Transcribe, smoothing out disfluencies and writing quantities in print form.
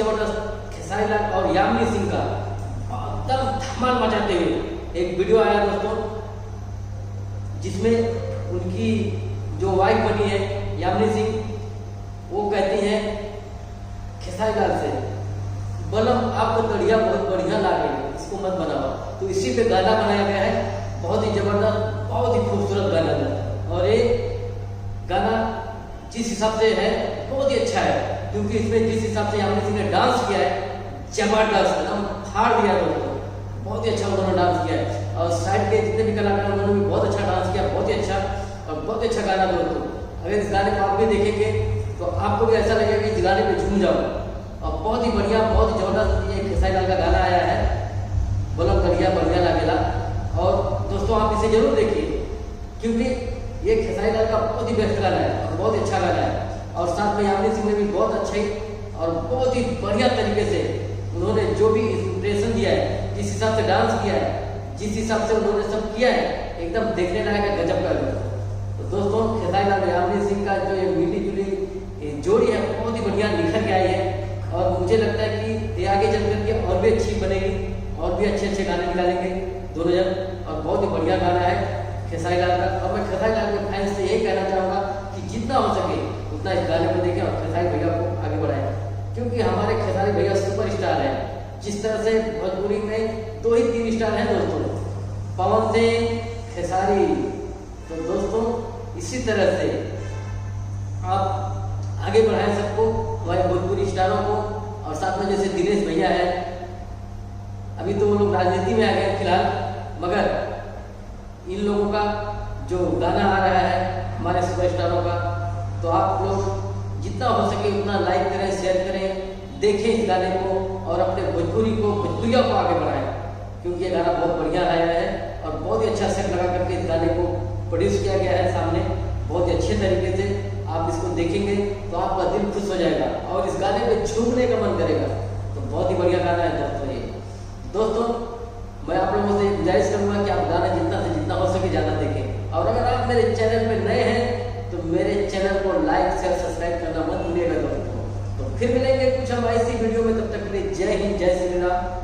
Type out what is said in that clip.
जबरदस्त खेसारी लाल और यामिनी सिंह का एकदम धमाल मचाते हुए एक वीडियो आया दोस्तों, जिसमें उनकी जो वाइफ बनी है यामिनी सिंह, वो कहती हैं खेसारी लाल से, बलम आपको दड़िया बहुत बढ़िया लागे, इसको मत बनाओ। तो इसी पे गाना बनाया गया है, बहुत ही जबरदस्त, बहुत ही खूबसूरत गाना है। और ये गाना जिस हिसाब से है बहुत ही अच्छा है, क्योंकि इसमें जिस हिसाब से यामिनी सिंह ने डांस किया है, जबरदस्त एकदम फाड़ दिया दोस्तों, बहुत ही अच्छा उन्होंने डांस किया है। और साइड के जितने भी कलाकार उन्होंने भी बहुत अच्छा डांस किया, बहुत ही अच्छा और बहुत अच्छा गाना दोस्तों। अगर इस गाने को आप भी देखेंगे तो आपको भी ऐसा लगेगा कि इस गाने पे झूम जाओ। और बहुत ही बढ़िया, बहुत ही जबरदस्त ये खेसारी लाल का गाना आया है, बोलम बढ़िया बढ़िया लागेला। और दोस्तों आप इसे जरूर देखिए, क्योंकि ये खेसारी लाल का बहुत ही बेस्ट गाना है और बहुत ही अच्छा गाना है। और साथ में यामिनी सिंह ने भी बहुत अच्छे और बहुत ही बढ़िया तरीके से उन्होंने जो भी इंप्रेशन दिया है, जिस हिसाब से डांस किया है, जिस हिसाब से उन्होंने सब किया है, एकदम देखने लायक है, गजब का है। तो दोस्तों खेसारी लाल यामिनी सिंह का जो ये मिली जुली जोड़ी है, बहुत ही बढ़िया निखर के आई है। और मुझे लगता है कि ये आगे चल करके और भी अच्छी बनेगी और भी अच्छे अच्छे गाने निकालेंगे दोनों जन। और बहुत ही बढ़िया गाना है खेसारी लाल का। और मैं खेसारी लाल के फैंस से यही कहना चाहूँगा कि जितना हो सके उतना इस गाने को देखें और खेसारी भैया को आगे बढ़ाएं, क्योंकि हमारे खेसारी भैया सुपर स्टार हैं। जिस तरह से भोजपुरी में 2 ही 3 स्टार हैं दोस्तों, पवन सिंह, खेसारी। तो दोस्तों इसी तरह से आप आगे बढ़ाएं सबको, हमारे भोजपुरी स्टारों को। और साथ में जैसे दिनेश भैया है, अभी तो वो लोग राजनीति में आ गए फिलहाल, मगर इन लोगों का जो गाना आ रहा है हमारे सुपरस्टारों का, तो आप लोग जितना हो सके उतना लाइक करें, शेयर करें, देखें इस गाने को और अपने भोजपुरी को, भोजपुरिया को आगे बढ़ाएं, क्योंकि ये गाना बहुत बढ़िया आया है और बहुत ही अच्छा सेट लगा करके इस गाने को प्रोड्यूस किया गया है सामने, बहुत ही अच्छे तरीके से। आप इसको देखेंगे तो आपका दिल खुश हो जाएगा और इस गाने पे झूमने का मन करेगा। तो बहुत ही बढ़िया गाना है दोस्तों ये। दोस्तों मैं आप लोगों से गुजारिश करूंगा कि आप गाना जितना से जितना हो सके ज़्यादा देखें। और अगर आप मेरे चैनल पे नए हैं तो मेरे चैनल को लाइक शेयर सब्सक्राइब करना मत भूलिएगा दोस्तों। तो फिर मिलेंगे कुछ हम ऐसी वीडियो में, तब तक के लिए जय हिंद, जय श्री राम।